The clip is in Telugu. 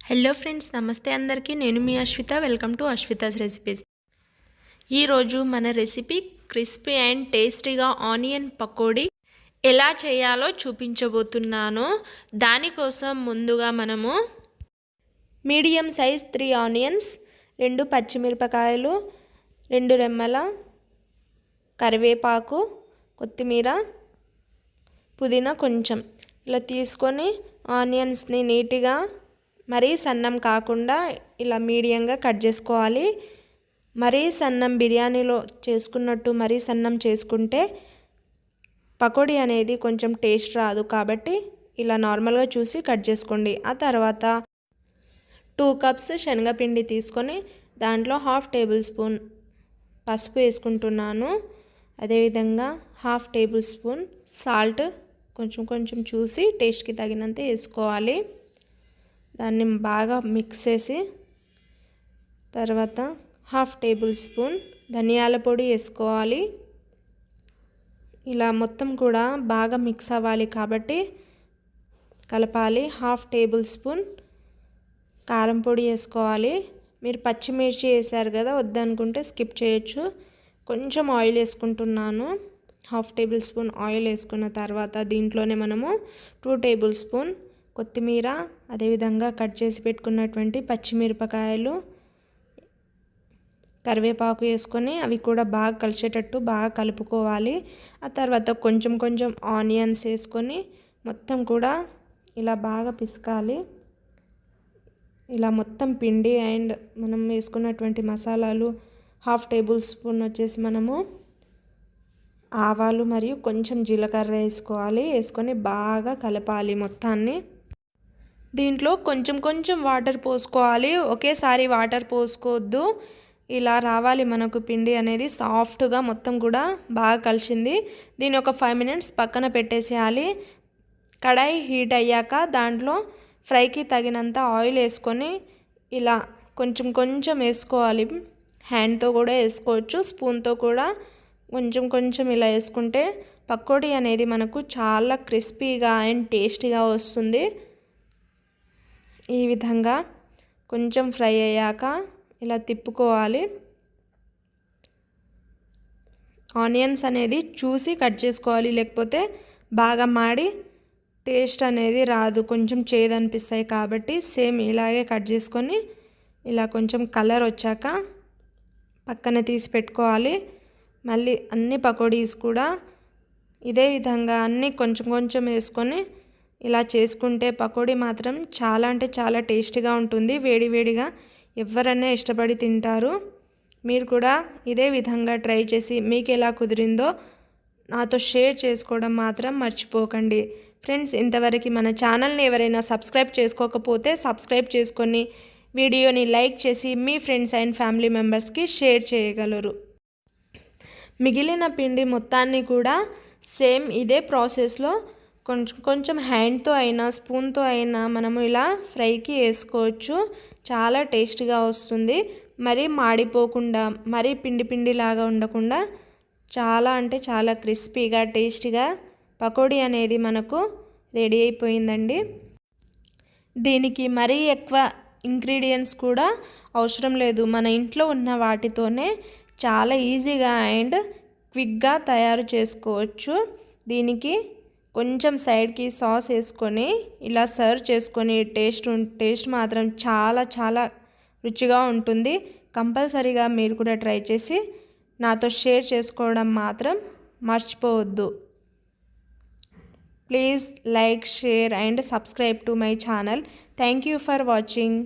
హలో ఫ్రెండ్స్, నమస్తే అందరికీ. నేను మీ Ashwitha. Welcome to Ashwitha's recipes. ఈరోజు మన రెసిపీ క్రిస్పీ అండ్ టేస్టీగా ఆనియన్ పకోడీ ఎలా చేయాలో చూపించబోతున్నాను. దానికోసం ముందుగా మనము మీడియం సైజ్ 3 ఆనియన్స్, 2 పచ్చిమిరపకాయలు, 2 రెమ్మల కరివేపాకు, కొత్తిమీర, పుదీనా కొంచెం ఇలా తీసుకొని ఆనియన్స్ని నీట్గా మరీ సన్నం కాకుండా ఇలా మీడియంగా కట్ చేసుకోవాలి. మరీ సన్నం బిర్యానీలో చేసుకున్నట్టు మరీ సన్నం చేసుకుంటే పకోడీ అనేది కొంచెం టేస్ట్ రాదు, కాబట్టి ఇలా నార్మల్గా చూసి కట్ చేసుకోండి. ఆ తర్వాత 2 కప్స్ శనగపిండి తీసుకొని దాంట్లో 1/2 టేబుల్ స్పూన్ పసుపు వేసుకుంటున్నాను. అదేవిధంగా 1/2 టేబుల్ స్పూన్ సాల్ట్ కొంచెం చూసి టేస్ట్కి తగినంత వేసుకోవాలి. దాన్ని బాగా మిక్స్ చేసి తర్వాత 1/2 టేబుల్ స్పూన్ ధనియాల పొడి వేసుకోవాలి. ఇలా మొత్తం కూడా బాగా మిక్స్ అవ్వాలి కాబట్టి కలపాలి. 1/2 టేబుల్ స్పూన్ కారం పొడి వేసుకోవాలి. మీరు పచ్చిమిర్చి వేసారు కదా, వద్దనుకుంటే స్కిప్ చేయొచ్చు. కొంచెం ఆయిల్ వేసుకుంటున్నాను. 1/2 టేబుల్ స్పూన్ ఆయిల్ వేసుకున్న తర్వాత దీంట్లోనే మనము 2 టేబుల్ స్పూన్ కొత్తిమీర, అదేవిధంగా కట్ చేసి పెట్టుకున్నటువంటి పచ్చిమిరపకాయలు, కరివేపాకు వేసుకొని అవి కూడా బాగా కలిసేటట్టు బాగా కలుపుకోవాలి. ఆ తర్వాత కొంచెం ఆనియన్స్ వేసుకొని మొత్తం కూడా ఇలా బాగా పిసకాలి. ఇలా మొత్తం పిండి అండ్ మనం వేసుకున్నటువంటి మసాలాలు 1/2 టేబుల్ స్పూన్ వచ్చేసి మనము ఆవాలు మరియు కొంచెం జీలకర్ర వేసుకోవాలి. వేసుకొని బాగా కలపాలి మొత్తాన్ని. దీంట్లో కొంచెం వాటర్ పోసుకోవాలి, ఒకేసారి వాటర్ పోసుకోవద్దు. ఇలా రావాలి మనకు పిండి అనేది సాఫ్ట్గా మొత్తం కూడా బాగా కలిసింది. దీని ఒక 5 మినిట్స్ పక్కన పెట్టేసేయాలి. కడాయి హీట్ అయ్యాక దాంట్లో ఫ్రైకి తగినంత ఆయిల్ వేసుకొని ఇలా కొంచెం వేసుకోవాలి. హ్యాండ్తో కూడా వేసుకోవచ్చు, స్పూన్తో కూడా కొంచెం ఇలా వేసుకుంటే పకోడీ అనేది మనకు చాలా క్రిస్పీగా అండ్ టేస్టీగా వస్తుంది. ఈ విధంగా కొంచెం ఫ్రై అయ్యాక ఇలా తిప్పుకోవాలి. ఆనియన్స్ అనేది చూసి కట్ చేసుకోవాలి, లేకపోతే బాగా మాడి టేస్ట్ అనేది రాదు, కొంచెం చేదు అనిపిస్తాయి. కాబట్టి సేమ్ ఇలాగే కట్ చేసుకొని ఇలా కొంచెం కలర్ వచ్చాక పక్కన తీసి పెట్టుకోవాలి. మళ్ళీ అన్ని పకోడీస్ కూడా ఇదే విధంగా అన్నీ కొంచెం వేసుకొని ఇలా చేసుకుంటే పకోడీ మాత్రం చాలా అంటే చాలా టేస్టీగా ఉంటుంది. వేడిగా ఎవరైనా ఇష్టపడి తింటారు. మీరు కూడా ఇదే విధంగా ట్రై చేసి మీకు ఎలా కుదిరిందో నాతో షేర్ చేసుకోవడం మాత్రం మర్చిపోకండి. ఫ్రెండ్స్, ఇంతవరకు మన ఛానల్ని ఎవరైనా సబ్స్క్రైబ్ చేసుకోకపోతే సబ్స్క్రైబ్ చేసుకొని వీడియోని లైక్ చేసి మీ ఫ్రెండ్స్ అండ్ ఫ్యామిలీ మెంబర్స్కి షేర్ చేయగలరు. మిగిలిన పిండి మొత్తాన్ని కూడా సేమ్ ఇదే ప్రాసెస్లో కొంచెం హ్యాండ్తో అయినా స్పూన్తో అయినా మనము ఇలా ఫ్రైకి వేసుకోవచ్చు. చాలా టేస్టీగా వస్తుంది. మరీ మాడిపోకుండా మరీ పిండిలాగా ఉండకుండా చాలా అంటే చాలా క్రిస్పీగా టేస్టీగా పకోడీ అనేది మనకు రెడీ అయిపోయిందండి. దీనికి మరీ ఎక్కువ ఇంగ్రీడియంట్స్ కూడా అవసరం లేదు. మన ఇంట్లో ఉన్న వాటితోనే చాలా ఈజీగా అండ్ క్విక్గా తయారు చేసుకోవచ్చు. దీనికి కొంచెం సైడ్కి సాస్ వేసుకొని ఇలా సర్వ్ చేసుకొని టేస్ట్ మాత్రం చాలా రుచిగా ఉంటుంది. కంపల్సరీగా మీరు కూడా ట్రై చేసి నాతో షేర్ చేసుకోవడం మాత్రం మర్చిపోవద్దు. Please like, share and subscribe to my channel. Thank you for watching.